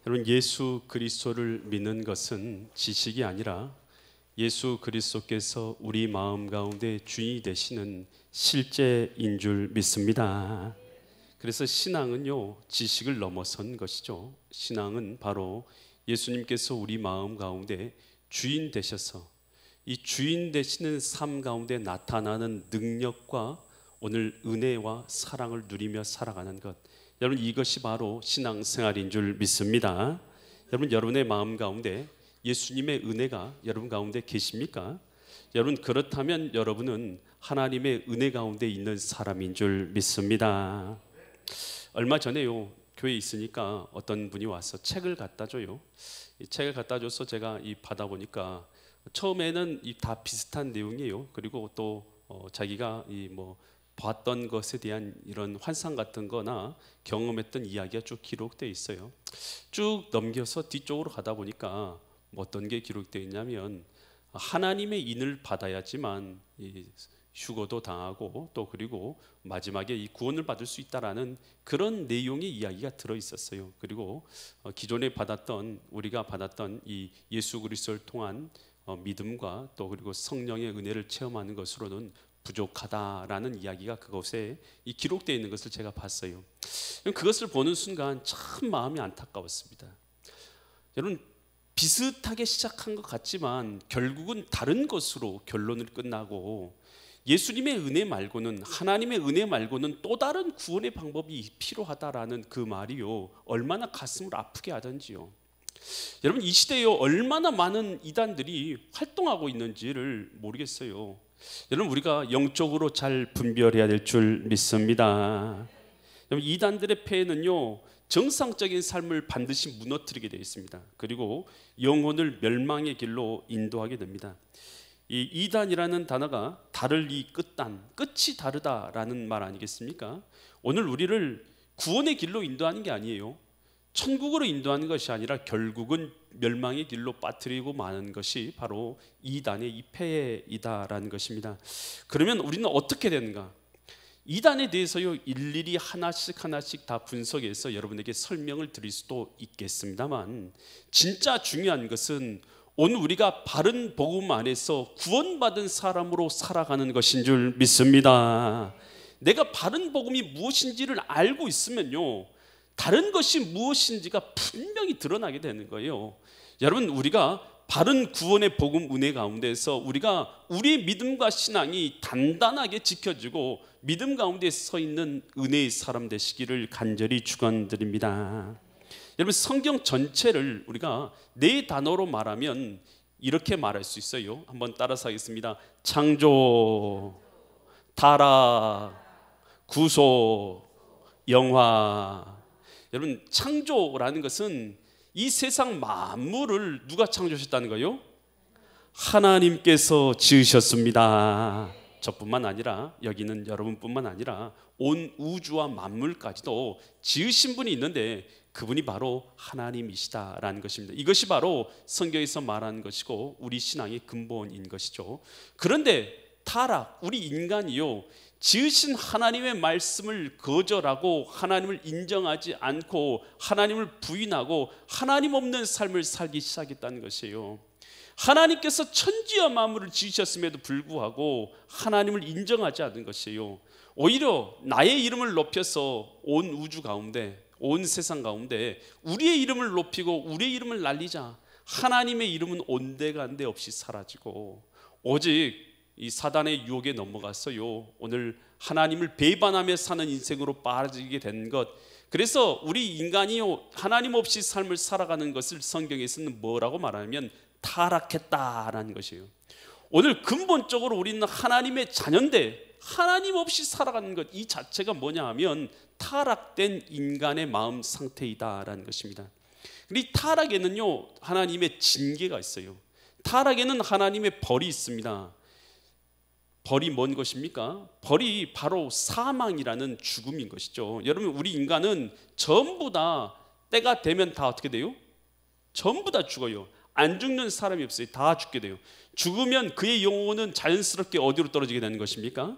여러분, 예수 그리스도를 믿는 것은 지식이 아니라 예수 그리스도께서 우리 마음 가운데 주인이 되시는 실제인 줄 믿습니다. 그래서 신앙은요, 지식을 넘어선 것이죠. 신앙은 바로 예수님께서 우리 마음 가운데 주인 되셔서 이 주인 되시는 삶 가운데 나타나는 능력과 오늘 은혜와 사랑을 누리며 살아가는 것, 여러분, 이것이 바로 신앙생활인 줄 믿습니다. 여러분, 여러분의 마음 가운데 예수님의 은혜가 여러분 가운데 계십니까? 여러분, 그렇다면 여러분은 하나님의 은혜 가운데 있는 사람인 줄 믿습니다. 얼마 전에요, 교회에 있으니까 어떤 분이 와서 책을 갖다 줘요. 이 책을 갖다 줘서 제가 받아보니까 처음에는 다 비슷한 내용이에요. 그리고 또 자기가 봤던 것에 대한 이런 환상 같은 거나 경험했던 이야기가 쭉 기록되어 있어요. 쭉 넘겨서 뒤쪽으로 가다 보니까 어떤 게 기록되어 있냐면, 하나님의 인을 받아야지만 휴거도 당하고 또 그리고 마지막에 이 구원을 받을 수 있다라는 그런 내용의 이야기가 들어 있었어요. 그리고 기존에 우리가 받았던 이 예수 그리스도를 통한 믿음과 또 그리고 성령의 은혜를 체험하는 것으로는 부족하다라는 이야기가 그것에 기록되어 있는 것을 제가 봤어요. 그것을 보는 순간 참 마음이 안타까웠습니다. 여러분, 비슷하게 시작한 것 같지만 결국은 다른 것으로 결론을 끝나고, 예수님의 은혜 말고는, 하나님의 은혜 말고는 또 다른 구원의 방법이 필요하다라는 그 말이요, 얼마나 가슴을 아프게 하던지요. 여러분, 이 시대에 얼마나 많은 이단들이 활동하고 있는지를 모르겠어요. 여러분, 우리가 영적으로 잘 분별해야 될 줄 믿습니다. 여러분, 이단들의 폐해는요, 정상적인 삶을 반드시 무너뜨리게 되어 있습니다. 그리고 영혼을 멸망의 길로 인도하게 됩니다. 이 이단이라는 단어가 다를 이 끝단, 끝이 다르다라는 말 아니겠습니까? 오늘 우리를 구원의 길로 인도하는 게 아니에요. 천국으로 인도하는 것이 아니라 결국은 멸망의 길로 빠뜨리고 마는 것이 바로 이단의 이 폐해이다라는 것입니다. 그러면 우리는 어떻게 되는가? 이단에 대해서요, 일일이 하나씩 다 분석해서 여러분에게 설명을 드릴 수도 있겠습니다만, 진짜 중요한 것은 오늘 우리가 바른 복음 안에서 구원받은 사람으로 살아가는 것인 줄 믿습니다. 내가 바른 복음이 무엇인지를 알고 있으면요, 다른 것이 무엇인지가 분명히 드러나게 되는 거예요. 여러분, 우리가 바른 구원의 복음 은혜 가운데서 우리가 우리의 믿음과 신앙이 단단하게 지켜지고 믿음 가운데 서 있는 은혜의 사람 되시기를 간절히 축원드립니다. 여러분, 성경 전체를 우리가 네 단어로 말하면 이렇게 말할 수 있어요. 한번 따라서 하겠습니다. 창조, 타락, 구속, 영화. 여러분, 창조라는 것은 이 세상 만물을 누가 창조하셨다는 거예요? 하나님께서 지으셨습니다. 저뿐만 아니라, 여기는 여러분뿐만 아니라 온 우주와 만물까지도 지으신 분이 있는데 그분이 바로 하나님이시다라는 것입니다. 이것이 바로 성경에서 말하는 것이고 우리 신앙의 근본인 것이죠. 그런데 타락, 우리 인간이요, 지으신 하나님의 말씀을 거절하고 하나님을 인정하지 않고 하나님을 부인하고 하나님 없는 삶을 살기 시작했다는 것이에요. 하나님께서 천지와 만물을 지으셨음에도 불구하고 하나님을 인정하지 않는 것이에요. 오히려 나의 이름을 높여서 온 우주 가운데, 온 세상 가운데 우리의 이름을 높이고 우리의 이름을 날리자, 하나님의 이름은 온데간데 없이 사라지고 오직 이 사단의 유혹에 넘어갔어요. 오늘 하나님을 배반하며 사는 인생으로 빠지게 된 것. 그래서 우리 인간이요, 하나님 없이 삶을 살아가는 것을 성경에서는 뭐라고 말하냐면 타락했다라는 것이에요. 오늘 근본적으로 우리는 하나님의 자녀인데 하나님 없이 살아가는 것, 이 자체가 뭐냐 하면 타락된 인간의 마음 상태이다라는 것입니다. 이 타락에는요, 하나님의 징계가 있어요. 타락에는 하나님의 벌이 있습니다. 벌이 뭔 것입니까? 벌이 바로 사망이라는 죽음인 것이죠. 여러분, 우리 인간은 전부 다 때가 되면 다 어떻게 돼요? 전부 다 죽어요. 안 죽는 사람이 없어요. 다 죽게 돼요. 죽으면 그의 영혼은 자연스럽게 어디로 떨어지게 되는 것입니까?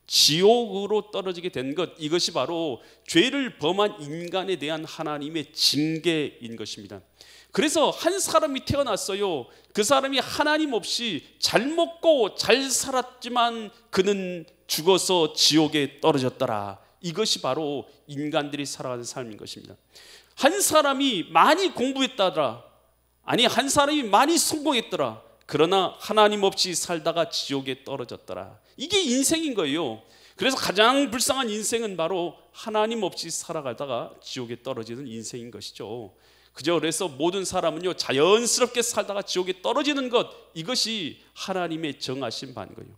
지옥으로 떨어지게 된 것, 이것이 바로 죄를 범한 인간에 대한 하나님의 징계인 것입니다. 그래서 한 사람이 태어났어요. 그 사람이 하나님 없이 잘 먹고 잘 살았지만 그는 죽어서 지옥에 떨어졌더라. 이것이 바로 인간들이 살아가는 삶인 것입니다. 한 사람이 많이 공부했다더라, 아니 한 사람이 많이 성공했더라, 그러나 하나님 없이 살다가 지옥에 떨어졌더라. 이게 인생인 거예요. 그래서 가장 불쌍한 인생은 바로 하나님 없이 살아가다가 지옥에 떨어지는 인생인 것이죠. 그래서 모든 사람은요, 자연스럽게 살다가 지옥에 떨어지는 것, 이것이 하나님의 정하신 바인 거예요.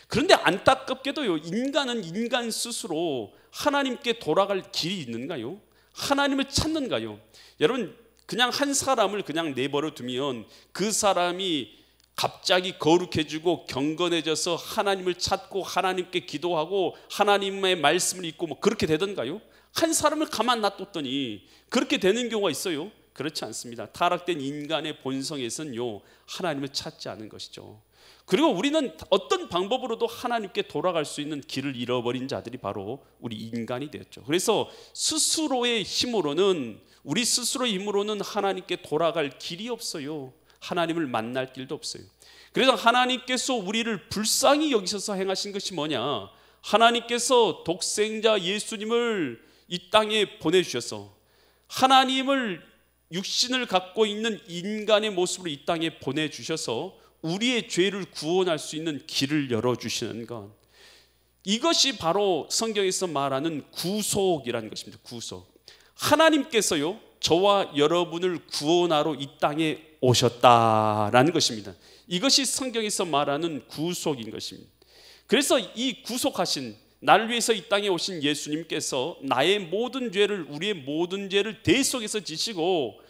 그런데 안타깝게도요, 인간은 인간 스스로 하나님께 돌아갈 길이 있는가요? 하나님을 찾는가요? 여러분, 그냥 한 사람을 그냥 내버려 두면 그 사람이 갑자기 거룩해지고 경건해져서 하나님을 찾고 하나님께 기도하고 하나님의 말씀을 읽고 뭐 그렇게 되던가요? 한 사람을 가만 놔뒀더니 그렇게 되는 경우가 있어요? 그렇지 않습니다. 타락된 인간의 본성에서는요, 하나님을 찾지 않은 것이죠. 그리고 우리는 어떤 방법으로도 하나님께 돌아갈 수 있는 길을 잃어버린 자들이 바로 우리 인간이 되었죠. 그래서 스스로의 힘으로는, 우리 스스로의 힘으로는 하나님께 돌아갈 길이 없어요. 하나님을 만날 길도 없어요. 그래서 하나님께서 우리를 불쌍히 여기셔서 행하신 것이 뭐냐? 하나님께서 독생자 예수님을 이 땅에 보내주셔서 하나님을, 육신을 갖고 있는 인간의 모습으로 이 땅에 보내주셔서 우리의 죄를 구원할 수 있는 길을 열어주시는 것, 이것이 바로 성경에서 말하는 구속이라는 것입니다. 구속. 하나님께서요, 저와 여러분을 구원하러 이 땅에 오셨다라는 것입니다. 이것이 성경에서 말하는 구속인 것입니다. 그래서 이 구속하신, 나를 위해서 이 땅에 오신 예수님께서 나의 모든 죄를, 우리의 모든 죄를 대속해서 지시고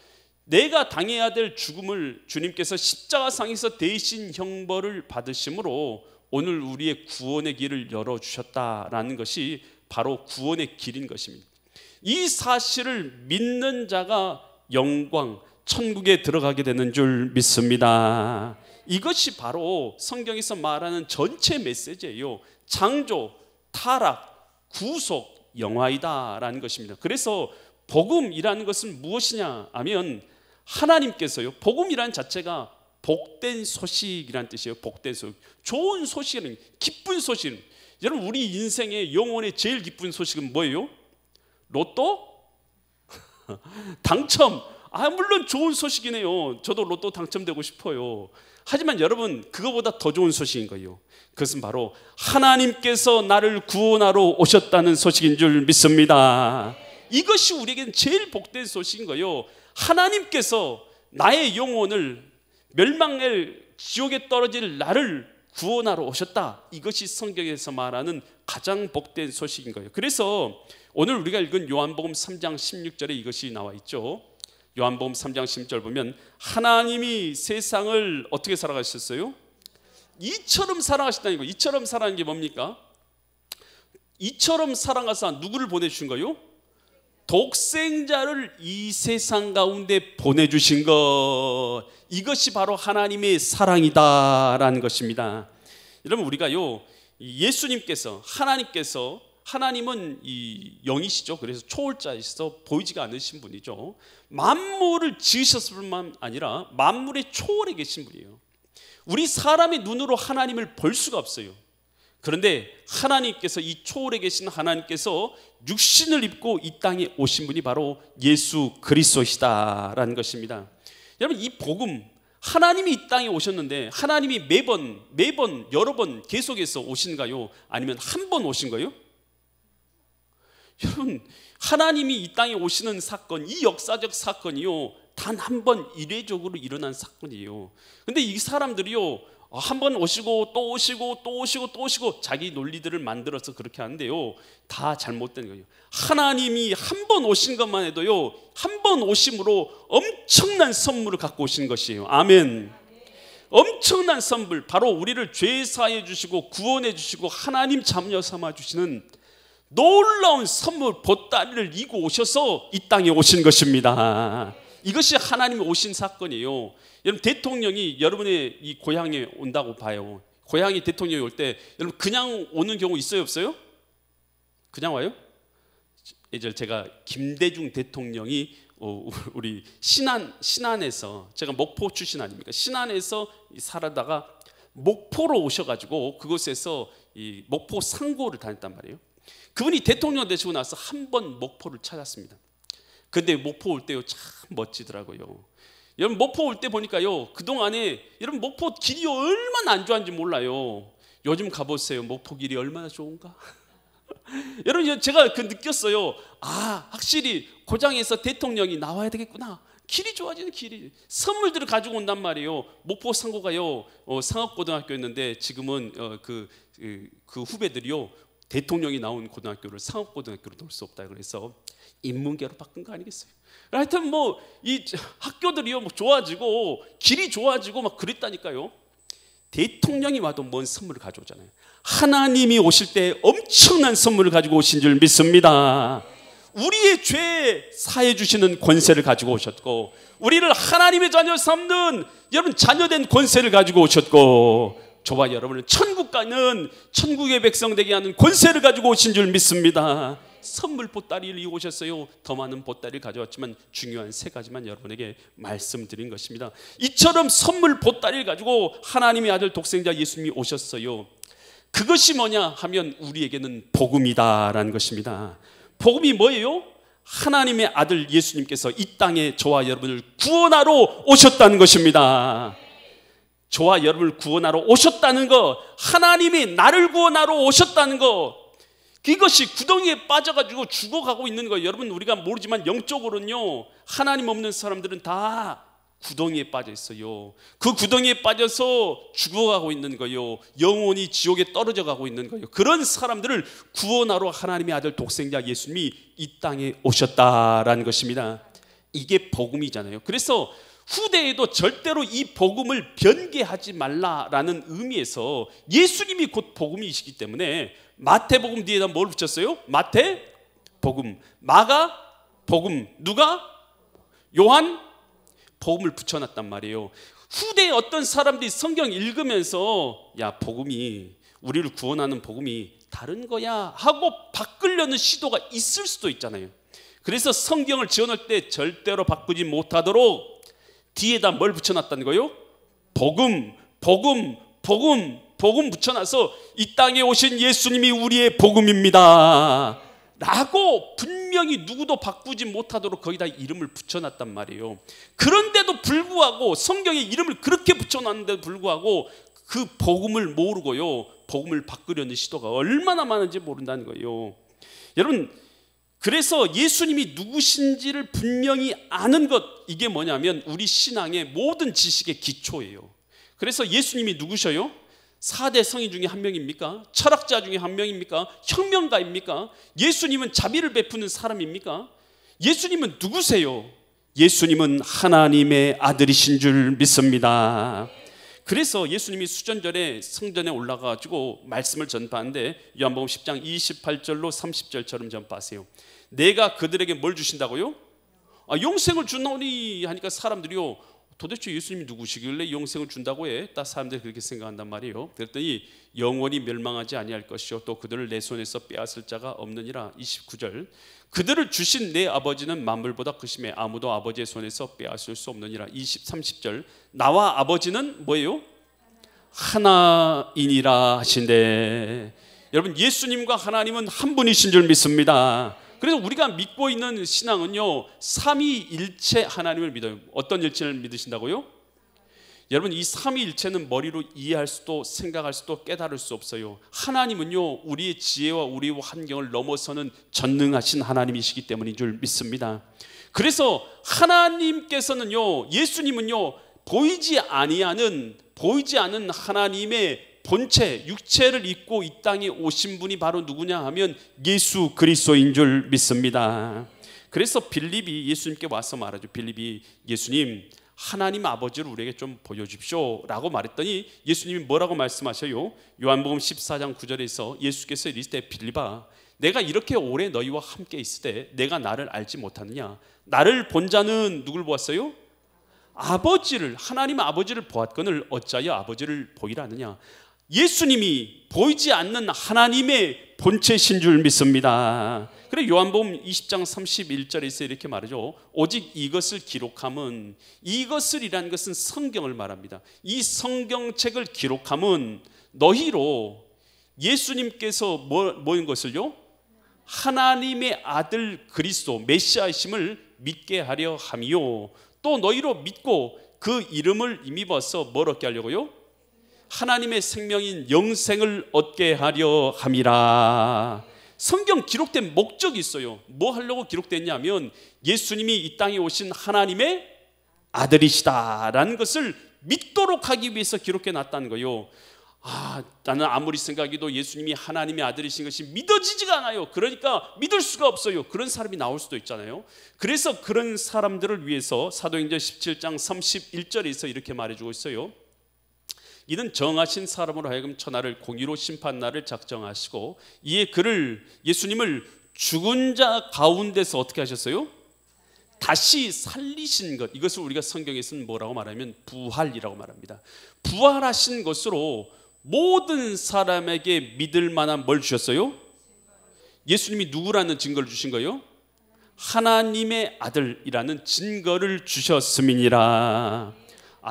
내가 당해야 될 죽음을 주님께서 십자가상에서 대신 형벌을 받으심으로 오늘 우리의 구원의 길을 열어주셨다라는 것이 바로 구원의 길인 것입니다. 이 사실을 믿는 자가 영광, 천국에 들어가게 되는 줄 믿습니다. 이것이 바로 성경에서 말하는 전체 메시지예요. 창조, 타락, 구속, 영화이다라는 것입니다. 그래서 복음이라는 것은 무엇이냐 하면, 하나님께서요, 복음이라는 자체가 복된 소식이라는 뜻이에요. 복된 소식, 좋은 소식은, 기쁜 소식은. 여러분, 우리 인생의 영혼의 제일 기쁜 소식은 뭐예요? 로또? 당첨. 물론 좋은 소식이네요. 저도 로또 당첨되고 싶어요. 하지만 여러분, 그거보다 더 좋은 소식인 거예요. 그것은 바로 하나님께서 나를 구원하러 오셨다는 소식인 줄 믿습니다. 이것이 우리에게는 제일 복된 소식인 거예요. 하나님께서 나의 영혼을, 멸망의 지옥에 떨어질 나를 구원하러 오셨다. 이것이 성경에서 말하는 가장 복된 소식인 거예요. 그래서 오늘 우리가 읽은 요한복음 3장 16절에 이것이 나와 있죠. 요한복음 3장 16절 보면, 하나님이 세상을 어떻게 사랑하셨어요? 이처럼 사랑하셨다는 거예요. 이처럼 사랑하는 게 뭡니까? 이처럼 사랑하사 누구를 보내주신 거예요? 독생자를 이 세상 가운데 보내주신 것, 이것이 바로 하나님의 사랑이다라는 것입니다. 여러분, 우리가요, 예수님께서, 하나님은 이 영이시죠. 그래서 초월자이셔서 보이지가 않으신 분이죠. 만물을 지으셨을 뿐만 아니라 만물의 초월에 계신 분이에요. 우리 사람의 눈으로 하나님을 볼 수가 없어요. 그런데 하나님께서, 이 초월에 계신 하나님께서 육신을 입고 이 땅에 오신 분이 바로 예수 그리스도시다라는 것입니다. 여러분, 이 복음, 하나님이 이 땅에 오셨는데 하나님이 매번 여러 번 계속해서 오신가요? 아니면 한 번 오신 거예요? 여러분, 하나님이 이 땅에 오시는 사건, 이 역사적 사건이요, 단 한 번 이례적으로 일어난 사건이에요. 근데 이 사람들이요, 한 번 오시고 또 오시고 또 오시고 또 오시고 자기 논리들을 만들어서 그렇게 하는데요, 다 잘못된 거예요. 하나님이 한 번 오신 것만 해도요, 한 번 오심으로 엄청난 선물을 갖고 오신 것이에요. 아멘. 엄청난 선물, 바로 우리를 죄 사해 주시고 구원해 주시고 하나님 자녀 삼아 주시는 놀라운 선물, 보따리를 이고 오셔서 이 땅에 오신 것입니다. 이것이 하나님이 오신 사건이에요. 여러분, 대통령이 여러분의 이 고향에 온다고 봐요. 고향이 대통령이 올 때 여러분 그냥 오는 경우 있어요, 없어요? 그냥 와요? 예전에 제가 김대중 대통령이 우리 신안에서, 제가 목포 출신 아닙니까? 신안에서 살다가 목포로 오셔가지고 그곳에서 이 목포 상고를 다녔단 말이에요. 그분이 대통령 되시고 나서 한 번 목포를 찾았습니다. 근데 목포 올 때요 참 멋지더라고요. 여러분 목포 올 때 보니까요, 그동안에 여러분 목포 길이 얼마나 안 좋았는지 몰라요. 요즘 가보세요. 목포 길이 얼마나 좋은가? 여러분 제가 느꼈어요. 아, 확실히 고장에서 대통령이 나와야 되겠구나. 길이 좋아지는 길이, 선물들을 가지고 온단 말이에요. 목포 상고가요 상업고등학교였는데 지금은 그 후배들이요 대통령이 나온 고등학교를 상업고등학교로 놓을 수 없다 그래서 인문계로 바꾼 거 아니겠어요? 하여튼 뭐 이 학교들이요 뭐 좋아지고 길이 좋아지고 막 그랬다니까요. 대통령이 와도 뭔 선물을 가져오잖아요. 하나님이 오실 때 엄청난 선물을 가지고 오신 줄 믿습니다. 우리의 죄 사해 주시는 권세를 가지고 오셨고, 우리를 하나님의 자녀 삼는 여러분 자녀된 권세를 가지고 오셨고, 저와 여러분은 천국 가는 천국의 백성 되게 하는 권세를 가지고 오신 줄 믿습니다. 선물 보따리를 이고 오셨어요. 더 많은 보따리를 가져왔지만 중요한 세 가지만 여러분에게 말씀드린 것입니다. 이처럼 선물 보따리를 가지고 하나님의 아들 독생자 예수님이 오셨어요. 그것이 뭐냐 하면 우리에게는 복음이다라는 것입니다. 복음이 뭐예요? 하나님의 아들 예수님께서 이 땅에 저와 여러분을 구원하러 오셨다는 것입니다. 저와 여러분을 구원하러 오셨다는 것, 하나님이 나를 구원하러 오셨다는 것, 이것이 구덩이에 빠져가지고 죽어가고 있는 거예요. 여러분 우리가 모르지만 영적으로는요 하나님 없는 사람들은 다 구덩이에 빠져 있어요. 그 구덩이에 빠져서 죽어가고 있는 거예요. 영혼이 지옥에 떨어져 가고 있는 거예요. 그런 사람들을 구원하러 하나님의 아들 독생자 예수님이 이 땅에 오셨다라는 것입니다. 이게 복음이잖아요. 그래서 후대에도 절대로 이 복음을 변개하지 말라라는 의미에서 예수님이 곧 복음이시기 때문에 마태복음 뒤에다 뭘 붙였어요? 마태복음, 마가 복음, 누가? 요한 복음을 붙여놨단 말이에요. 후대에 어떤 사람들이 성경 읽으면서 야 복음이, 우리를 구원하는 복음이 다른 거야 하고 바꾸려는 시도가 있을 수도 있잖아요. 그래서 성경을 지어놓을 때 절대로 바꾸지 못하도록 뒤에다 뭘 붙여놨다는 거예요? 복음, 복음, 복음, 복음 붙여놔서 이 땅에 오신 예수님이 우리의 복음입니다 라고 분명히 누구도 바꾸지 못하도록 거기다 이름을 붙여놨단 말이에요. 그런데도 불구하고 성경에 이름을 그렇게 붙여놨는데도 불구하고 그 복음을 모르고요 복음을 바꾸려는 시도가 얼마나 많은지 모른다는 거예요. 여러분 그래서 예수님이 누구신지를 분명히 아는 것, 이게 뭐냐면 우리 신앙의 모든 지식의 기초예요. 그래서 예수님이 누구셔요? 4대 성인 중에 한 명입니까? 철학자 중에 한 명입니까? 혁명가입니까? 예수님은 자비를 베푸는 사람입니까? 예수님은 누구세요? 예수님은 하나님의 아들이신 줄 믿습니다. 그래서 예수님이 수전절에 성전에 올라가가지고 말씀을 전파하는데 요한복음 10장 28절로 30절처럼 전파하세요. 내가 그들에게 뭘 주신다고요? 영생을 주노니 하니까 사람들이요 도대체 예수님이 누구시길래 영생을 준다고 해? 딱 사람들이 그렇게 생각한단 말이에요. 그랬더니 영원히 멸망하지 아니할 것이요 또 그들을 내 손에서 빼앗을 자가 없느니라. 29절 그들을 주신 내 아버지는 만물보다 크심에 아무도 아버지의 손에서 빼앗을 수 없느니라. 30절 나와 아버지는 뭐예요? 하나이니라 하신대. 여러분 예수님과 하나님은 한 분이신 줄 믿습니다. 그래서 우리가 믿고 있는 신앙은요 삼위일체 하나님을 믿어요. 어떤 일체를 믿으신다고요? 여러분 이 삼위일체는 머리로 이해할 수도 생각할 수도 깨달을 수 없어요. 하나님은요 우리의 지혜와 우리의 환경을 넘어서는 전능하신 하나님이시기 때문인 줄 믿습니다. 그래서 하나님께서는요 예수님은요 보이지 않은 하나님의 본체, 육체를 입고 이 땅에 오신 분이 바로 누구냐 하면 예수 그리스도인 줄 믿습니다. 그래서 빌립이 예수님께 와서 말하죠. 빌립이 예수님 하나님 아버지를 우리에게 좀 보여주십시오 라고 말했더니 예수님이 뭐라고 말씀하셔요? 요한복음 14장 9절에서 예수께서 이르시되 빌립아 내가 이렇게 오래 너희와 함께 있을 때 내가 나를 알지 못하느냐? 나를 본 자는 누굴 보았어요? 아버지를, 하나님 아버지를 보았거늘 어찌하여 아버지를 보이라 하느냐? 예수님이 보이지 않는 하나님의 본체신 줄 믿습니다. 그래 요한복음 20장 31절에서 이렇게 말하죠. 오직 이것을 기록함은, 이것을이라는 것은 성경을 말합니다. 이 성경책을 기록함은 너희로 예수님께서 뭐인 것을요? 하나님의 아들 그리스도 메시아이심을 믿게 하려 함이요, 또 너희로 믿고 그 이름을 힘입어서 뭘 얻게 하려고요? 하나님의 생명인 영생을 얻게 하려 함이라. 성경 기록된 목적이 있어요. 뭐 하려고 기록됐냐면 예수님이 이 땅에 오신 하나님의 아들이시다라는 것을 믿도록 하기 위해서 기록해 놨다는 거예요. 나는 아무리 생각해도 예수님이 하나님의 아들이신 것이 믿어지지가 않아요. 그러니까 믿을 수가 없어요. 그런 사람이 나올 수도 있잖아요. 그래서 그런 사람들을 위해서 사도행전 17장 31절에서 이렇게 말해주고 있어요. 이는 정하신 사람으로 하여금 천하를 공의로 심판날을 작정하시고 이에 그를, 예수님을 죽은 자 가운데서 어떻게 하셨어요? 다시 살리신 것. 이것을 우리가 성경에서는 뭐라고 말하면 부활이라고 말합니다. 부활하신 것으로 모든 사람에게 믿을 만한 뭘 주셨어요? 예수님이 누구라는 증거를 주신 거예요? 하나님의 아들이라는 증거를 주셨음이니라.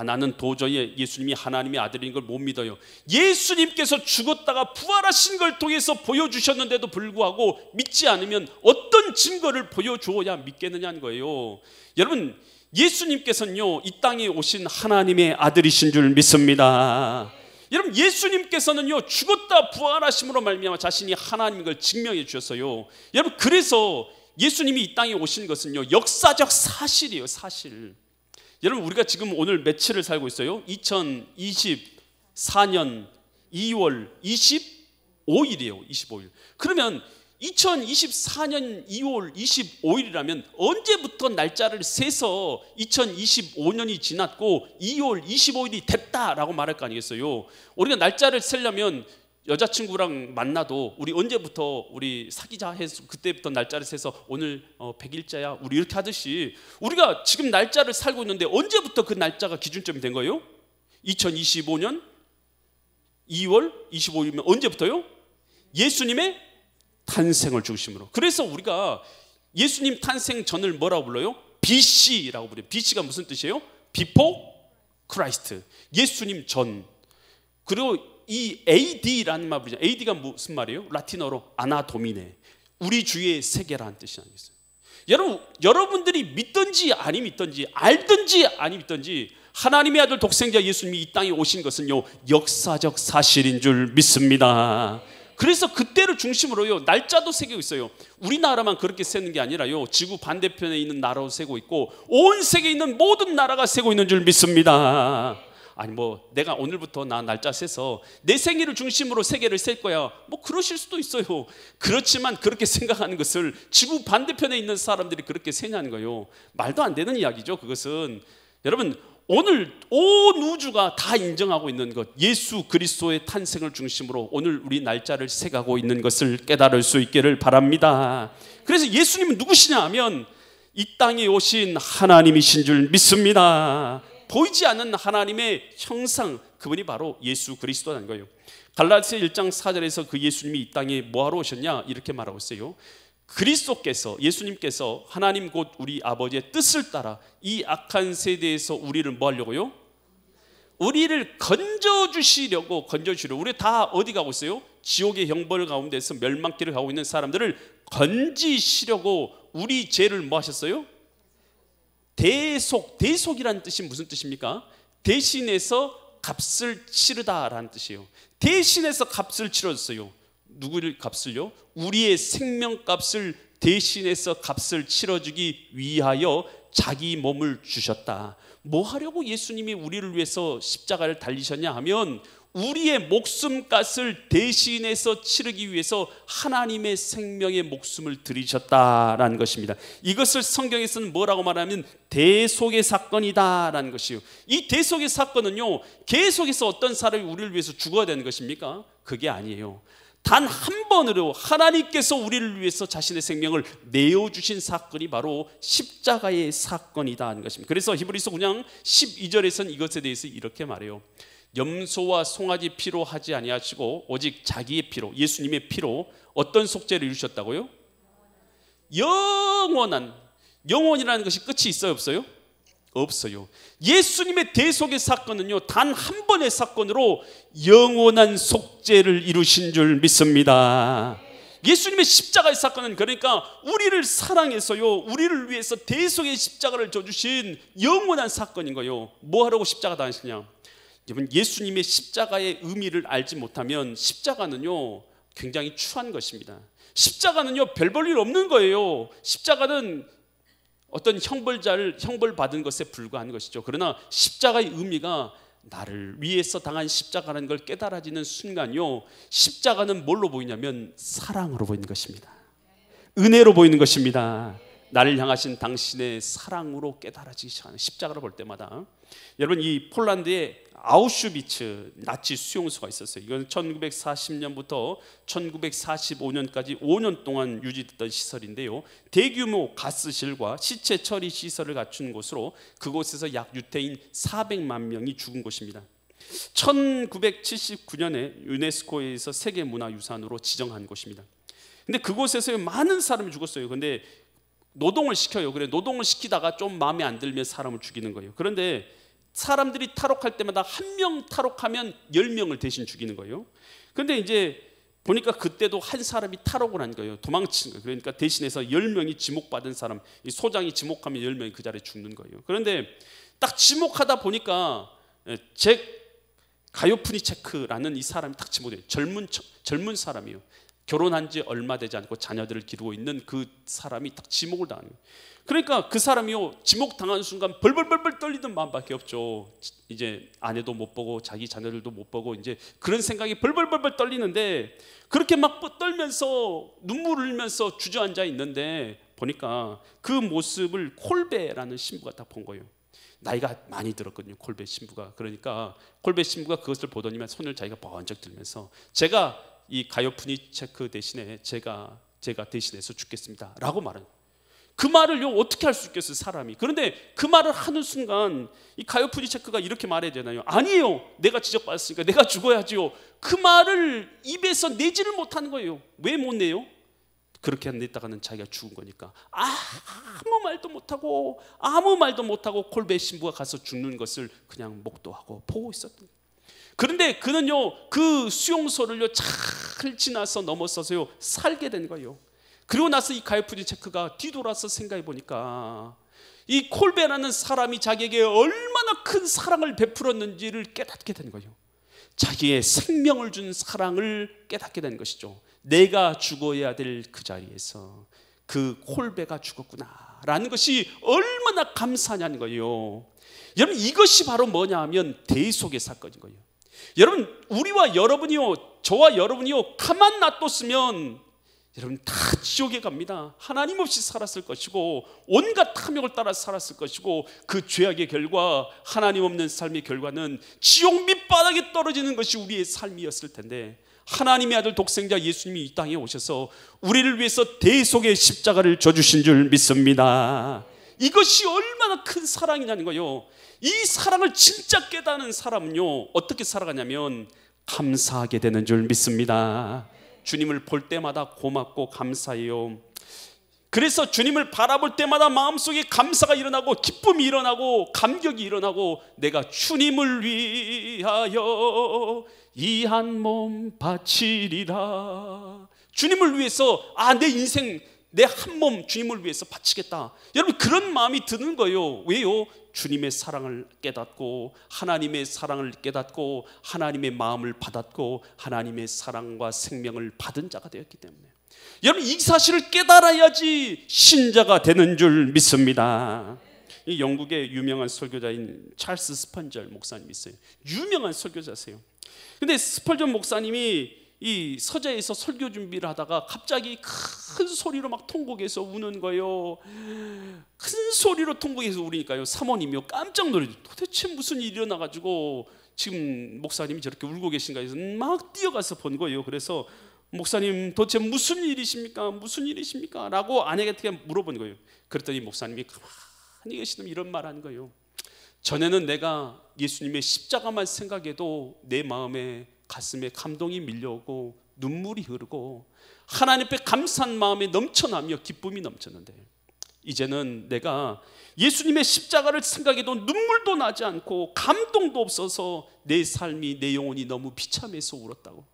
나는 도저히 예수님이 하나님의 아들인 걸 못 믿어요. 예수님께서 죽었다가 부활하신 걸 통해서 보여주셨는데도 불구하고 믿지 않으면 어떤 증거를 보여줘야 믿겠느냐는 거예요. 여러분, 예수님께서는요, 이 땅에 오신 하나님의 아들이신 줄 믿습니다. 여러분, 예수님께서는요, 죽었다 부활하심으로 말미암아 자신이 하나님인 걸 증명해 주셨어요. 여러분, 그래서 예수님이 이 땅에 오신 것은요, 역사적 사실이에요. 사실. 여러분, 우리가 지금 오늘 며칠을 살고 있어요? 2024년 2월 25일이에요. 25일. 그러면 2024년 2월 25일이라면 언제부터 날짜를 세서 2025년이 지났고 2월 25일이 됐다라고 말할 거 아니겠어요? 우리가 날짜를 세려면 여자친구랑 만나도 우리 언제부터 우리 사귀자 해서 그때부터 날짜를 세서 오늘 100일째야 우리 이렇게 하듯이 우리가 지금 날짜를 살고 있는데 언제부터 그 날짜가 기준점이 된 거예요? 2025년 2월 25일이면 언제부터요? 예수님의 탄생을 중심으로. 그래서 우리가 예수님 탄생 전을 뭐라고 불러요? BC라고 불러요. BC가 무슨 뜻이에요? Before Christ. 예수님 전. 그리고 이 AD라는 말 부르죠. AD가 무슨 말이에요? 라틴어로 아나도미네, 우리 주의 세계라는 뜻이 아니겠어요? 여러분들이 믿든지 아니 믿든지 알든지 아니 믿든지 하나님의 아들 독생자 예수님이 이 땅에 오신 것은요, 역사적 사실인 줄 믿습니다. 그래서 그때를 중심으로요, 날짜도 세고 있어요. 우리나라만 그렇게 세는 게 아니라요, 지구 반대편에 있는 나라도 세고 있고 온 세계에 있는 모든 나라가 세고 있는 줄 믿습니다. 아니 내가 오늘부터 나 날짜 세서 내 생일을 중심으로 세계를 셀 거야, 그러실 수도 있어요. 그렇지만 그렇게 생각하는 것을 지구 반대편에 있는 사람들이 그렇게 세냐는 거예요. 말도 안 되는 이야기죠. 그것은 여러분, 오늘 온 우주가 다 인정하고 있는 것, 예수 그리스도의 탄생을 중심으로 오늘 우리 날짜를 세가고 있는 것을 깨달을 수 있기를 바랍니다. 그래서 예수님은 누구시냐 하면 이 땅에 오신 하나님이신 줄 믿습니다. 보이지 않는 하나님의 형상, 그분이 바로 예수 그리스도라는 거예요. 갈라디아 1장 4절에서 그 예수님이 이 땅에 뭐하러 오셨냐 이렇게 말하고 있어요. 그리스도께서, 예수님께서 하나님 곧 우리 아버지의 뜻을 따라 이 악한 세대에서 우리를 뭐 하려고요? 우리를 건져주시려고. 우리 다 어디 가고 있어요? 지옥의 형벌 가운데서 멸망길을 가고 있는 사람들을 건지시려고 우리 죄를 뭐 하셨어요? 대속이라는 뜻이 무슨 뜻입니까? 대신해서 값을 치르다라는 뜻이에요. 대신해서 값을 치렀어요. 누구를 값을요? 우리의 생명값을 대신해서 값을 치러주기 위하여 자기 몸을 주셨다. 뭐 하려고 예수님이 우리를 위해서 십자가를 달리셨냐 하면 우리의 목숨값을 대신해서 치르기 위해서 하나님의 생명의 목숨을 들이셨다라는 것입니다. 이것을 성경에서는 뭐라고 말하면 대속의 사건이다라는 것이요. 이 대속의 사건은요, 계속해서 어떤 사람이 우리를 위해서 죽어야 되는 것입니까? 그게 아니에요. 단 한 번으로 하나님께서 우리를 위해서 자신의 생명을 내어주신 사건이 바로 십자가의 사건이다 하는 것입니다. 그래서 히브리서 9장 12절에서는 이것에 대해서 이렇게 말해요. 염소와 송아지 피로 하지 아니하시고 오직 자기의 피로, 예수님의 피로 어떤 속죄를 이루셨다고요? 영원한, 영원이라는 것이 끝이 있어요, 없어요? 없어요. 예수님의 대속의 사건은요, 단 한 번의 사건으로 영원한 속죄를 이루신 줄 믿습니다. 예수님의 십자가의 사건은 그러니까 우리를 사랑해서요, 우리를 위해서 대속의 십자가를 져주신 영원한 사건인 거예요. 뭐 하라고 십자가 다니시냐? 여러분, 예수님의 십자가의 의미를 알지 못하면 십자가는요 굉장히 추한 것입니다. 십자가는요 별 볼 일 없는 거예요. 십자가는 어떤 형벌 받은 것에 불과한 것이죠. 그러나 십자가의 의미가 나를 위해서 당한 십자가라는 걸 깨달아지는 순간요, 십자가는 뭘로 보이냐면 사랑으로 보이는 것입니다. 은혜로 보이는 것입니다. 나를 향하신 당신의 사랑으로 깨달아지기 시작하는, 십자가를 볼 때마다. 여러분, 이 폴란드에 아우슈비츠 나치 수용소가 있었어요. 이건 1940년부터 1945년까지 5년 동안 유지됐던 시설인데요, 대규모 가스실과 시체 처리 시설을 갖춘 곳으로 그곳에서 약 유태인 400만 명이 죽은 곳입니다. 1979년에 유네스코에서 세계문화유산으로 지정한 곳입니다. 근데 그곳에서 많은 사람이 죽었어요. 근데 노동을 시켜요. 그래, 노동을 시키다가 좀 마음에 안 들면 사람을 죽이는 거예요. 그런데 사람들이 탈옥할 때마다 한 명 탈옥하면 10명을 대신 죽이는 거예요. 그런데 이제 보니까 그때도 한 사람이 탈옥을 한 거예요. 도망친 거예요. 그러니까 대신해서 10명이 지목받은 사람, 이 소장이 지목하면 10명이 그 자리에 죽는 거예요. 그런데 딱 지목하다 보니까 잭 가요프니체크라는 이 사람이 딱 지목돼요. 젊은 사람이에요. 결혼한 지 얼마 되지 않고 자녀들을 기르고 있는 그 사람이 딱 지목을 당하는 거예요. 그러니까 그 사람이요, 지목 당하는 순간 벌벌벌벌 떨리는 마음밖에 없죠. 이제 아내도 못 보고 자기 자녀들도 못 보고 이제 그런 생각이 벌벌벌벌 떨리는데, 그렇게 막 떨면서 눈물을 흘리면서 주저앉아 있는데 보니까 그 모습을 콜베라는 신부가 딱 본 거예요. 나이가 많이 들었거든요, 콜베 신부가. 그러니까 콜베 신부가 그것을 보더니만 손을 자기가 번쩍 들면서, 제가 이 가요프니체크 대신에 제가 대신해서 죽겠습니다 라고 말은, 그 말을요 어떻게 할 수 있겠어요, 사람이. 그런데 그 말을 하는 순간 이 가요프니체크가 이렇게 말해야 되나요? 아니에요, 내가 지적받았으니까 내가 죽어야지요. 그 말을 입에서 내지를 못하는 거예요. 왜 못 내요? 그렇게 안 냈다가는 자기가 죽은 거니까. 아무 말도 못하고 콜베 신부가 가서 죽는 것을 그냥 목도하고 보고 있었던 거예요. 그런데 그는요 그 수용소를요 잘 지나서 넘어서서요 살게 된 거예요. 그리고 나서 이 가요프니체크가 뒤돌아서 생각해 보니까 이 콜베라는 사람이 자기에게 얼마나 큰 사랑을 베풀었는지를 깨닫게 된 거예요. 자기의 생명을 준 사랑을 깨닫게 된 것이죠. 내가 죽어야 될 그 자리에서 그 콜베가 죽었구나 라는 것이 얼마나 감사하냐는 거예요. 여러분, 이것이 바로 뭐냐 하면 대속의 사건인 거예요. 여러분, 우리와 여러분이요, 저와 여러분이요 가만 놔뒀으면 여러분 다 지옥에 갑니다. 하나님 없이 살았을 것이고 온갖 탐욕을 따라 살았을 것이고, 그 죄악의 결과, 하나님 없는 삶의 결과는 지옥 밑바닥에 떨어지는 것이 우리의 삶이었을 텐데, 하나님의 아들 독생자 예수님이 이 땅에 오셔서 우리를 위해서 대속의 십자가를 져주신 줄 믿습니다. 이것이 얼마나 큰 사랑이냐는 거예요. 이 사랑을 진짜 깨닫는 사람은요 어떻게 살아가냐면 감사하게 되는 줄 믿습니다. 주님을 볼 때마다 고맙고 감사해요. 그래서 주님을 바라볼 때마다 마음속에 감사가 일어나고 기쁨이 일어나고 감격이 일어나고, 내가 주님을 위하여 이 한 몸 바치리라. 주님을 위해서 내 인생, 내 한 몸 주님을 위해서 바치겠다. 여러분, 그런 마음이 드는 거예요. 왜요? 주님의 사랑을 깨닫고 하나님의 사랑을 깨닫고 하나님의 마음을 받았고 하나님의 사랑과 생명을 받은 자가 되었기 때문에. 여러분, 이 사실을 깨달아야지 신자가 되는 줄 믿습니다. 이 영국의 유명한 설교자인 찰스 스펀절 목사님이 있어요. 유명한 설교자세요. 근데 스펄전 목사님이 이 서재에서 설교 준비를 하다가 갑자기 큰 소리로 막 통곡해서 우는 거예요. 큰 소리로 통곡해서 우니까요 사모님이요 깜짝 놀라죠. 도대체 무슨 일이 일어나가지고 지금 목사님이 저렇게 울고 계신가 해서 막 뛰어가서 본 거예요. 그래서 목사님, 도대체 무슨 일이십니까? 무슨 일이십니까? 라고 아내한테 물어본 거예요. 그랬더니 목사님이 가만히 계시더니 이런 말 하는 거예요. 전에는 내가 예수님의 십자가만 생각해도 내 마음에 가슴에 감동이 밀려오고 눈물이 흐르고 하나님 앞에 감사한 마음에 넘쳐나며 기쁨이 넘쳤는데, 이제는 내가 예수님의 십자가를 생각해도 눈물도 나지 않고 감동도 없어서 내 삶이, 내 영혼이 너무 비참해서 울었다고.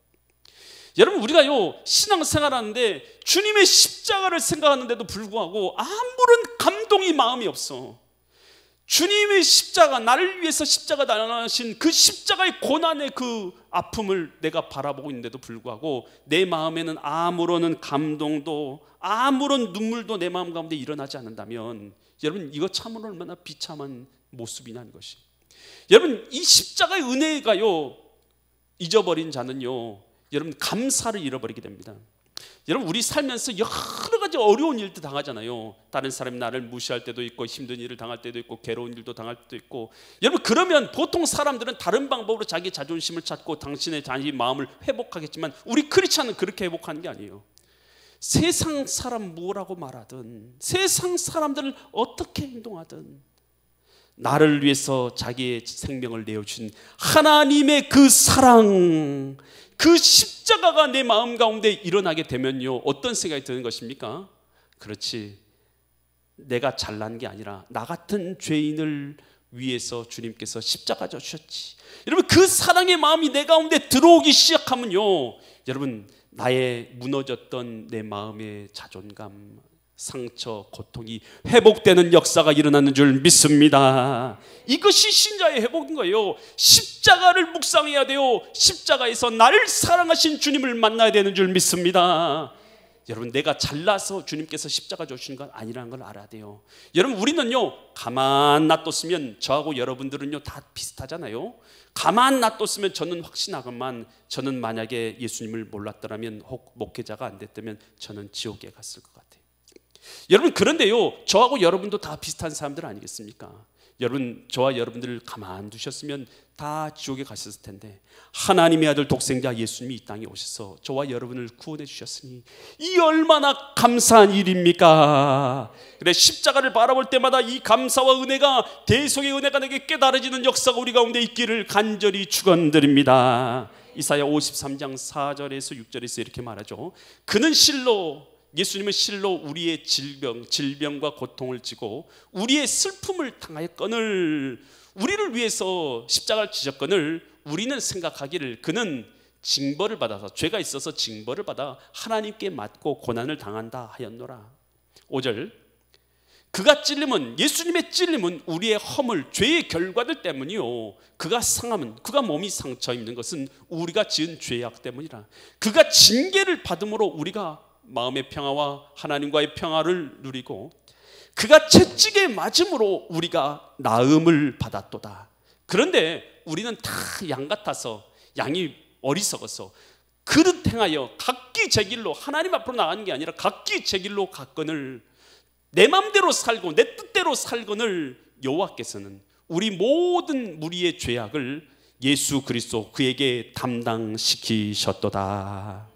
여러분, 우리가요 신앙생활하는데 주님의 십자가를 생각하는데도 불구하고 아무런 감동이 마음이 없어. 주님의 십자가, 나를 위해서 십자가 달아나신 그 십자가의 고난의 그 아픔을 내가 바라보고 있는데도 불구하고 내 마음에는 아무런 감동도 아무런 눈물도 내 마음 가운데 일어나지 않는다면, 여러분, 이거 참으로 얼마나 비참한 모습이냐는 것이. 여러분, 이 십자가의 은혜가요 잊어버린 자는요, 여러분, 감사를 잃어버리게 됩니다. 여러분, 우리 살면서 여러 가지 어려운 일도 당하잖아요. 다른 사람이 나를 무시할 때도 있고, 힘든 일을 당할 때도 있고, 괴로운 일도 당할 때도 있고. 여러분, 그러면 보통 사람들은 다른 방법으로 자기 자존심을 찾고 당신의 자기 마음을 회복하겠지만, 우리 크리스찬은 그렇게 회복하는 게 아니에요. 세상 사람 뭐라고 말하든, 세상 사람들을 어떻게 행동하든, 나를 위해서 자기의 생명을 내어주신 하나님의 그 사랑, 그 십자가가 내 마음 가운데 일어나게 되면요, 어떤 생각이 드는 것입니까? 그렇지, 내가 잘난 게 아니라 나 같은 죄인을 위해서 주님께서 십자가 져주셨지. 여러분, 그 사랑의 마음이 내 가운데 들어오기 시작하면요, 여러분, 나의 무너졌던 내 마음의 자존감, 상처, 고통이 회복되는 역사가 일어나는 줄 믿습니다. 이것이 신자의 회복인 거예요. 십자가를 묵상해야 돼요. 십자가에서 나를 사랑하신 주님을 만나야 되는 줄 믿습니다. 여러분, 내가 잘나서 주님께서 십자가 주신 건 아니라는 걸 알아야 돼요. 여러분, 우리는요 가만 놔뒀으면, 저하고 여러분들은요 다 비슷하잖아요. 가만 놔뒀으면 저는 확신하건만, 저는 만약에 예수님을 몰랐더라면, 혹 목회자가 안 됐다면 저는 지옥에 갔을 것 같아요. 여러분, 그런데요, 저하고 여러분도 다 비슷한 사람들 아니겠습니까? 여러분, 저와 여러분들을 가만 두셨으면 다 지옥에 가셨을 텐데, 하나님의 아들 독생자 예수님이 이 땅에 오셔서 저와 여러분을 구원해 주셨으니 이 얼마나 감사한 일입니까? 그래, 십자가를 바라볼 때마다 이 감사와 은혜가, 대속의 은혜가 내게 깨달아지는 역사가 우리 가운데 있기를 간절히 축원드립니다. 이사야 53장 4절에서 6절에서 이렇게 말하죠. 그는 실로, 예수님은 실로 우리의 질병과 고통을 지고 우리의 슬픔을 당하였거늘, 우리를 위해서 십자가를 지셨거늘 우리는 생각하기를 그는 징벌을 받아서, 죄가 있어서 징벌을 받아 하나님께 맞고 고난을 당한다 하였노라. 5절, 그가 찔림은, 예수님의 찔림은 우리의 허물, 죄의 결과들 때문이요, 그가 상함은, 그가 몸이 상처 입는 것은 우리가 지은 죄악 때문이라. 그가 징계를 받음으로 우리가 마음의 평화와 하나님과의 평화를 누리고, 그가 채찍에 맞음으로 우리가 나음을 받았도다. 그런데 우리는 다 양 같아서, 양이 어리석어서 그릇 행하여 각기 제 길로, 하나님 앞으로 나가는 게 아니라 각기 제 길로 갔거늘, 내 맘대로 살고 내 뜻대로 살거늘 여호와께서는 우리 모든 무리의 죄악을 예수 그리스도 그에게 담당시키셨도다.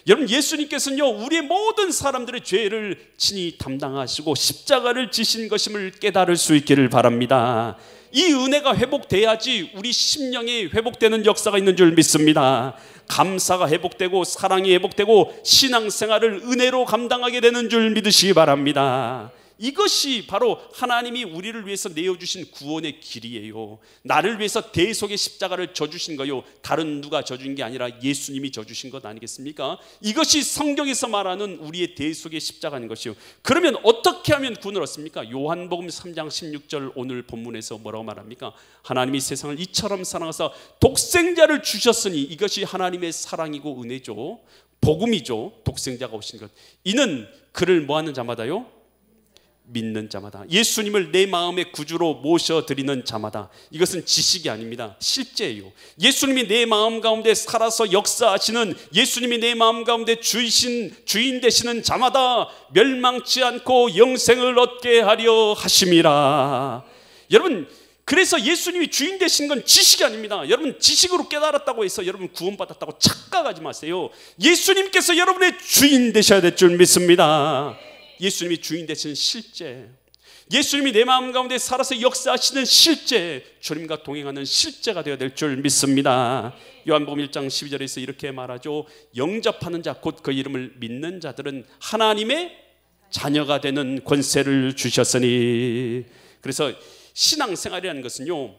여러분, 예수님께서는요 우리의 모든 사람들의 죄를 친히 담당하시고 십자가를 지신 것임을 깨달을 수 있기를 바랍니다. 이 은혜가 회복돼야지 우리 심령이 회복되는 역사가 있는 줄 믿습니다. 감사가 회복되고 사랑이 회복되고 신앙생활을 은혜로 감당하게 되는 줄 믿으시기 바랍니다. 이것이 바로 하나님이 우리를 위해서 내어주신 구원의 길이에요. 나를 위해서 대속의 십자가를 져주신 거요, 다른 누가 져준 게 아니라 예수님이 져주신 것 아니겠습니까? 이것이 성경에서 말하는 우리의 대속의 십자가인 것이요. 그러면 어떻게 하면 구원을 얻습니까? 요한복음 3장 16절 오늘 본문에서 뭐라고 말합니까? 하나님이 세상을 이처럼 사랑하사 독생자를 주셨으니, 이것이 하나님의 사랑이고 은혜죠, 복음이죠. 독생자가 오신 것, 이는 그를 뭐하는 자마다요? 믿는 자마다, 예수님을 내 마음의 구주로 모셔드리는 자마다. 이것은 지식이 아닙니다. 실제예요. 예수님이 내 마음 가운데 살아서 역사하시는, 예수님이 내 마음 가운데 주인 되시는 자마다 멸망치 않고 영생을 얻게 하려 하심이라. 여러분, 그래서 예수님이 주인 되신 건 지식이 아닙니다. 여러분, 지식으로 깨달았다고 해서 여러분 구원받았다고 착각하지 마세요. 예수님께서 여러분의 주인 되셔야 될 줄 믿습니다. 예수님이 주인 되신 실제. 예수님이 내 마음 가운데 살아서 역사하시는 실제, 주님과 동행하는 실제가 되어야 될 줄 믿습니다. 요한복음 1장 12절에서 이렇게 말하죠. 영접하는 자, 곧 그 이름을 믿는 자들은 하나님의 자녀가 되는 권세를 주셨으니. 그래서 신앙생활이라는 것은요,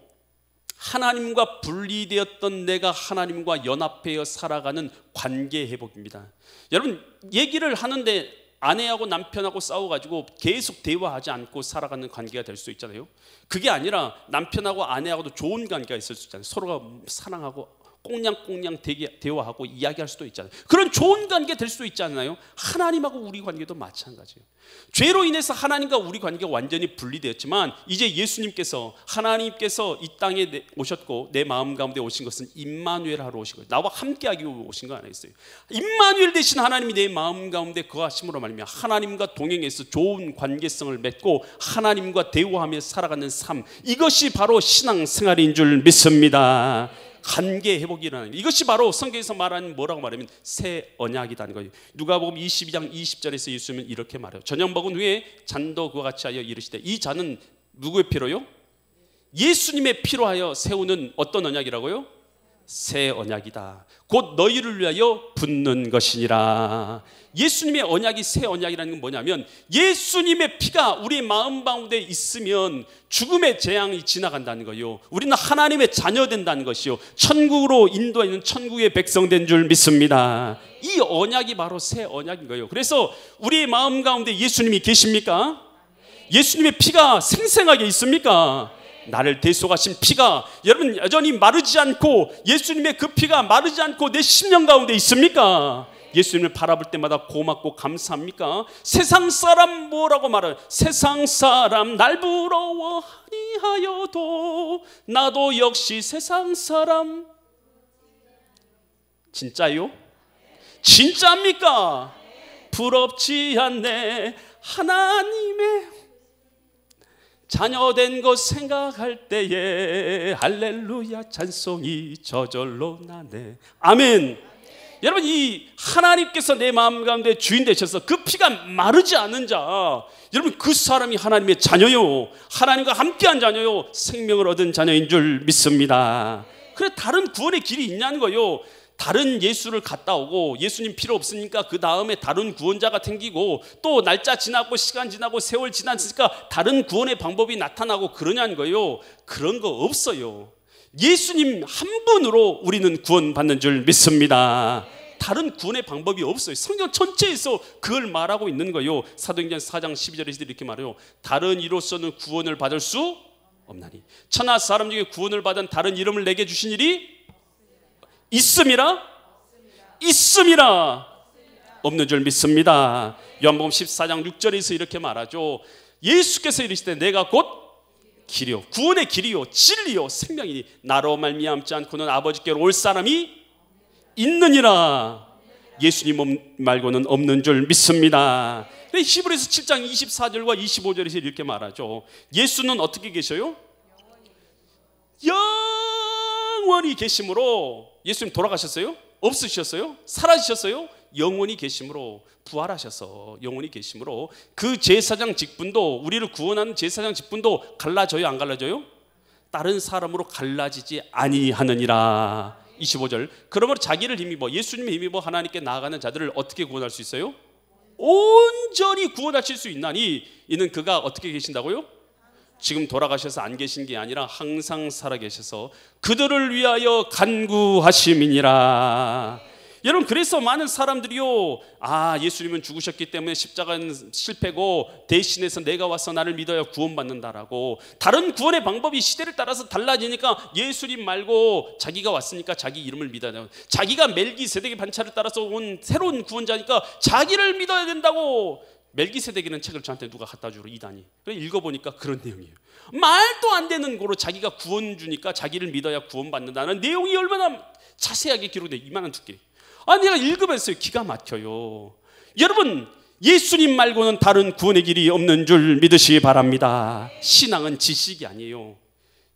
하나님과 분리되었던 내가 하나님과 연합하여 살아가는 관계 회복입니다. 여러분, 얘기를 하는데 아내하고 남편하고 싸워가지고 계속 대화하지 않고 살아가는 관계가 될 수 있잖아요. 그게 아니라 남편하고 아내하고도 좋은 관계가 있을 수 있잖아요. 서로가 사랑하고 꽁냥꽁냥 대화하고 이야기할 수도 있잖아요. 그런 좋은 관계 될 수도 있잖아요. 하나님하고 우리 관계도 마찬가지예요. 죄로 인해서 하나님과 우리 관계가 완전히 분리되었지만 이제 예수님께서, 하나님께서 이 땅에 오셨고 내 마음 가운데 오신 것은 임마누엘 하러 오신 거예요. 나와 함께하기 위해 오신 거 아니겠어요? 임마누엘 되신 하나님이 내 마음 가운데 거하심으로 말미암아 하나님과 동행해서 좋은 관계성을 맺고 하나님과 대화하며 살아가는 삶, 이것이 바로 신앙생활인 줄 믿습니다. 관계 회복이라는, 이것이 바로 성경에서 말하는 뭐라고 말하면 새 언약이라는 거예요. 누가복음 22장 20절에서 예수님은 이렇게 말해요. 저녁 먹은 후에 잔도 그와 같이 하여 이르시되, 이 잔은 누구의 피로요? 예수님의 피로 하여 세우는 어떤 언약이라고요? 새 언약이다. 곧 너희를 위하여 붓는 것이니라. 예수님의 언약이 새 언약이라는 건 뭐냐면, 예수님의 피가 우리 마음 가운데 있으면 죽음의 재앙이 지나간다는 거예요. 우리는 하나님의 자녀 된다는 것이요, 천국으로 인도하는 천국의 백성 된 줄 믿습니다. 이 언약이 바로 새 언약인 거예요. 그래서 우리 마음 가운데 예수님이 계십니까? 예수님의 피가 생생하게 있습니까? 나를 대속하신 피가 여러분 여전히 마르지 않고, 예수님의 그 피가 마르지 않고 내 심령 가운데 있습니까? 예수님을 바라볼 때마다 고맙고 감사합니까? 세상 사람 뭐라고 말해요? 세상 사람 날 부러워하니하여도 나도 역시 세상 사람. 진짜요? 진짜입니까? 부럽지 않네. 하나님의 자녀된 것 생각할 때에 할렐루야 찬송이 저절로 나네. 아멘. 여러분, 이 하나님께서 내 마음 가운데 주인 되셔서 그 피가 마르지 않는 자, 여러분 그 사람이 하나님의 자녀요, 하나님과 함께한 자녀요, 생명을 얻은 자녀인 줄 믿습니다. 그래, 다른 구원의 길이 있냐는 거예요. 다른 예수를 갔다 오고 예수님 필요 없으니까 그 다음에 다른 구원자가 생기고 또 날짜 지나고 시간 지나고 세월 지났으니까 다른 구원의 방법이 나타나고 그러냐는 거예요. 그런 거 없어요. 예수님 한 분으로 우리는 구원받는 줄 믿습니다. 다른 구원의 방법이 없어요. 성경 전체에서 그걸 말하고 있는 거예요. 사도행전 4장 12절에서 이렇게 말해요. 다른 이로서는 구원을 받을 수 없나니 천하 사람 중에 구원을 받은 다른 이름을 내게 주신 일이 있음이라? 있음이라? 없는 줄 믿습니다. 요한복음 14장 6절에서 이렇게 말하죠. 예수께서 이르시되 내가 곧 길이요 구원의 길이요 진리요 생명이니 나로 말미암지 않고는 아버지께로 올 사람이 있느니라. 예수님 말고는 없는 줄 믿습니다. 히브리서 7장 24절과 25절에서 이렇게 말하죠. 예수는 어떻게 계셔요? 영원히 계심으로. 예수님 돌아가셨어요? 없으셨어요? 사라지셨어요? 영원히 계심으로, 부활하셔서 영원히 계심으로 그 제사장 직분도, 우리를 구원하는 제사장 직분도 갈라져요 안 갈라져요? 다른 사람으로 갈라지지 아니하느니라. 25절. 그러므로 자기를 힘입어, 예수님의 힘입어 하나님께 나아가는 자들을 어떻게 구원할 수 있어요? 온전히 구원하실 수 있나니 이는 그가 어떻게 계신다고요? 지금 돌아가셔서 안 계신 게 아니라 항상 살아계셔서 그들을 위하여 간구하심이니라. 여러분, 그래서 많은 사람들이요, 예수님은 죽으셨기 때문에 십자가는 실패고 대신해서 내가 와서 나를 믿어야 구원받는다라고, 다른 구원의 방법이 시대를 따라서 달라지니까 예수님 말고 자기가 왔으니까 자기 이름을 믿어야 돼요. 자기가 멜기세덱의 반차를 따라서 온 새로운 구원자니까 자기를 믿어야 된다고. 멜기세덱이라는 책을 저한테 누가 갖다 주러 이단이, 읽어보니까 그런 내용이에요. 말도 안 되는 거로 자기가 구원 주니까 자기를 믿어야 구원받는다는 내용이 얼마나 자세하게 기록돼. 이만한 두께. 내가 읽으면서 기가 막혀요. 여러분, 예수님 말고는 다른 구원의 길이 없는 줄 믿으시기 바랍니다. 신앙은 지식이 아니에요.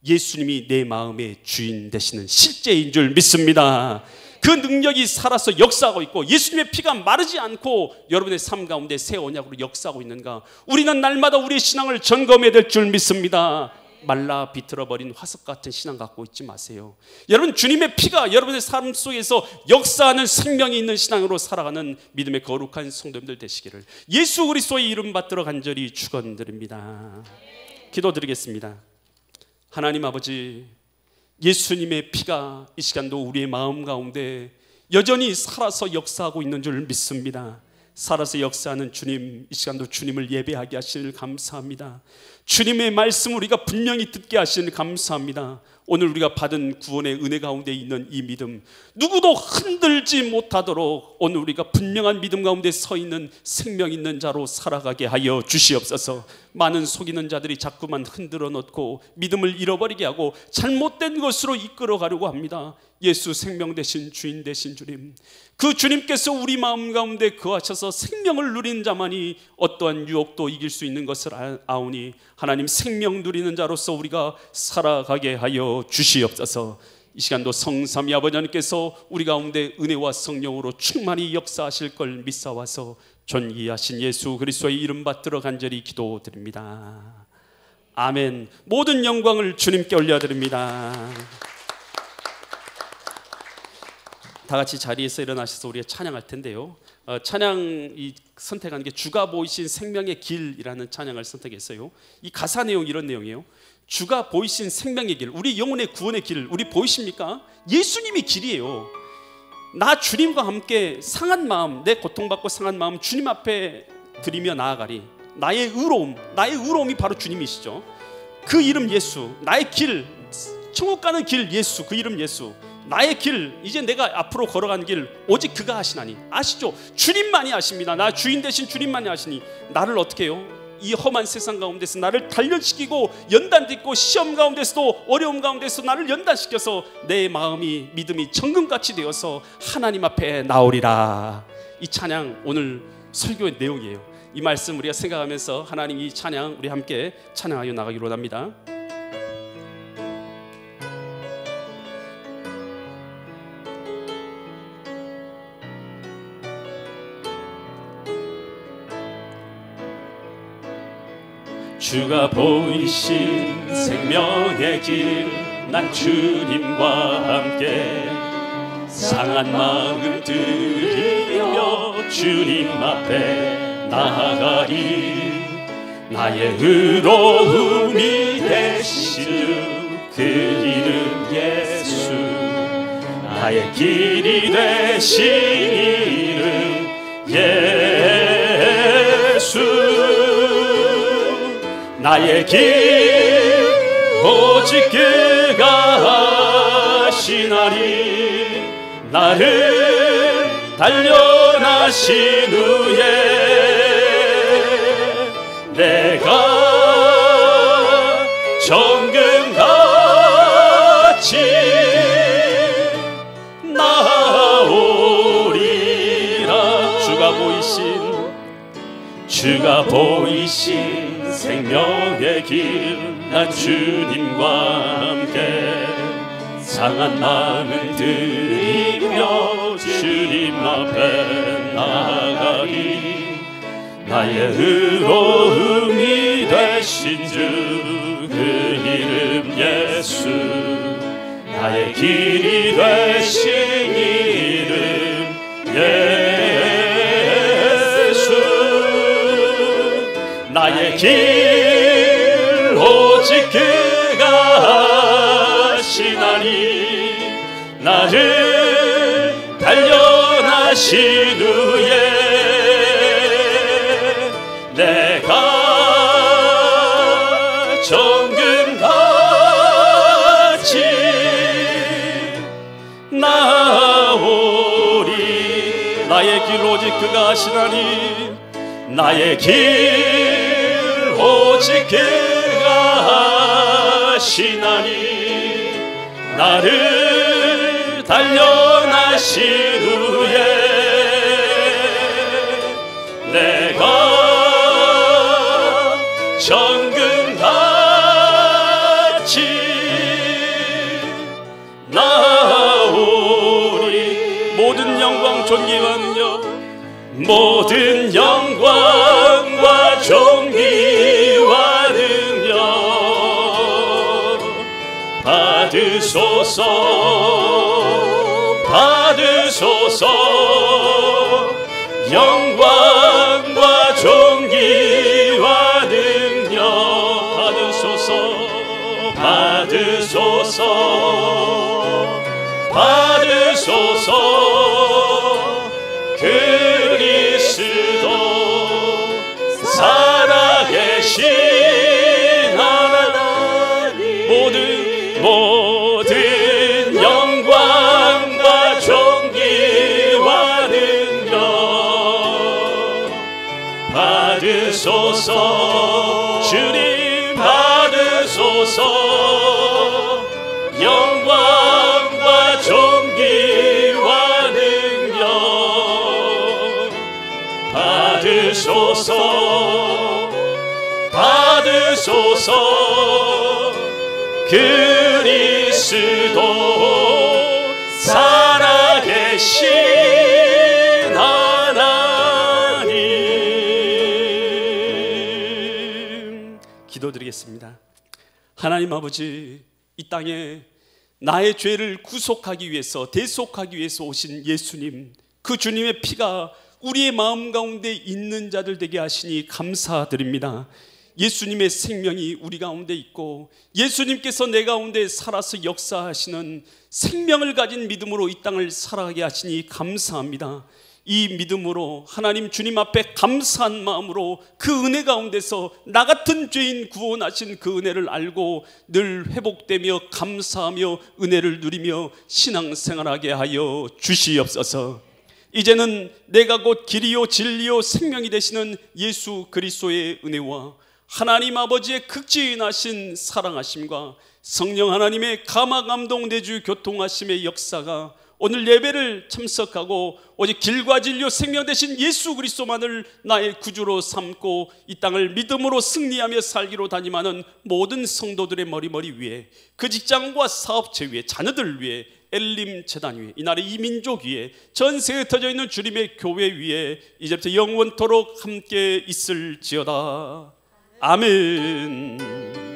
예수님이 내 마음의 주인 되시는 실제인 줄 믿습니다. 그 능력이 살아서 역사하고 있고 예수님의 피가 마르지 않고 여러분의 삶 가운데 새 언약으로 역사하고 있는가? 우리는 날마다 우리의 신앙을 점검해야 될 줄 믿습니다. 말라 비틀어버린 화석 같은 신앙 갖고 있지 마세요. 여러분, 주님의 피가 여러분의 삶 속에서 역사하는 생명이 있는 신앙으로 살아가는 믿음의 거룩한 성도님들 되시기를 예수 그리스도의 이름 받들어 간절히 축원드립니다. 기도드리겠습니다. 하나님 아버지, 예수님의 피가 이 시간도 우리의 마음 가운데 여전히 살아서 역사하고 있는 줄 믿습니다. 살아서 역사하는 주님, 이 시간도 주님을 예배하게 하시니 감사합니다. 주님의 말씀 우리가 분명히 듣게 하시니 감사합니다. 오늘 우리가 받은 구원의 은혜 가운데 있는 이 믿음, 누구도 흔들지 못하도록 오늘 우리가 분명한 믿음 가운데 서 있는 생명 있는 자로 살아가게 하여 주시옵소서. 많은 속이는 자들이 자꾸만 흔들어 놓고 믿음을 잃어버리게 하고 잘못된 것으로 이끌어 가려고 합니다. 예수 생명 되신 주인 되신 주님, 그 주님께서 우리 마음 가운데 거하셔서 생명을 누리는 자만이 어떠한 유혹도 이길 수 있는 것을 아오니 하나님, 생명 누리는 자로서 우리가 살아가게 하여 주시옵소서. 이 시간도 성삼위 아버지 하나님께서 우리 가운데 은혜와 성령으로 충만히 역사하실 걸 믿사와서 존귀하신 예수 그리스도의 이름 받들어 간절히 기도드립니다. 아멘. 모든 영광을 주님께 올려드립니다. 다 같이 자리에서 일어나셔서 우리가 찬양할 텐데요, 찬양이 선택한 게 주가 보이신 생명의 길이라는 찬양을 선택했어요. 이 가사 내용 이런 내용이에요. 주가 보이신 생명의 길, 우리 영혼의 구원의 길, 우리 보이십니까? 예수님이 길이에요. 나 주님과 함께 상한 마음, 내 고통받고 상한 마음 주님 앞에 드리며 나아가리. 나의 의로움이 바로 주님이시죠. 그 이름 예수, 나의 길, 천국 가는 길 예수, 그 이름 예수. 나의 길, 이제 내가 앞으로 걸어가는 길 오직 그가 하시나니. 아시죠? 주님만이 아십니다. 나 주인 되신 주님만이 아시니 나를 어떻게 해요? 이 험한 세상 가운데서 나를 단련시키고 연단짓고 시험 가운데서도 어려움 가운데서 나를 연단시켜서 내 마음이 믿음이 정금같이 되어서 하나님 앞에 나오리라. 이 찬양 오늘 설교의 내용이에요. 이 말씀 우리가 생각하면서 하나님 이 찬양 우리 함께 찬양하여 나가기로 합니다. 주가 보이신 생명의 길, 난 주님과 함께 상한 마음 들이며 주님 앞에 나아가리. 나의 의로움이 되신 주 그 이름 예수, 나의 길이 되신 이름 예수. 나의 길 오직 그가 하시나니. 나를 단련하신 후에 내가 정금같이 나오리라. 주가 보이신 생명의 길, 난 주님과 함께 상한 마음을 들이며 주님 앞에 나아가리. 나의 의로움이 되신 주 그 이름 예수, 나의 길이 되신 이름 예수. 나의 길 오직 그가 하시나니. 나를 단련하신 후에 내가 정금같이 나오리. 나의 길 오직 그가 하시나니. 나의 길 오직 그가 하시나니. 나를 단련하신 후에 내가 정금같이 나오리. 모든 영광과 존귀와 능력 받으소서 받으소서 영광과 존귀와 능력 받으소서 받으소서 받으소서 그리스도 살아계신 하나님 모든 영광과 존귀와 능력 받으소서 주님 받으소서 영광과 존귀와 능력 받으소서 받으소서 그리스도 살아계신 하나님. 기도드리겠습니다. 하나님 아버지, 이 땅에 나의 죄를 구속하기 위해서 대속하기 위해서 오신 예수님, 그 주님의 피가 우리의 마음 가운데 있는 자들 되게 하시니 감사드립니다. 예수님의 생명이 우리 가운데 있고 예수님께서 내 가운데 살아서 역사하시는 생명을 가진 믿음으로 이 땅을 살아가게 하시니 감사합니다. 이 믿음으로 하나님 주님 앞에 감사한 마음으로 그 은혜 가운데서 나 같은 죄인 구원하신 그 은혜를 알고 늘 회복되며 감사하며 은혜를 누리며 신앙생활하게 하여 주시옵소서. 이제는 내가 곧 길이요 진리요 생명이 되시는 예수 그리스도의 은혜와 하나님 아버지의 극진하신 사랑하심과 성령 하나님의 감화 감동 내주 교통하심의 역사가 오늘 예배를 참석하고 오직 길과 진리요 생명 되신 예수 그리스도만을 나의 구주로 삼고 이 땅을 믿음으로 승리하며 살기로 다짐하는 모든 성도들의 머리 위에, 그 직장과 사업체 위에, 자녀들 위에, 엘림 재단 위에, 이 나라의 이민족 위에, 전 세계에 흩어져 있는 주님의 교회 위에 이제부터 영원토록 함께 있을지어다. 아멘.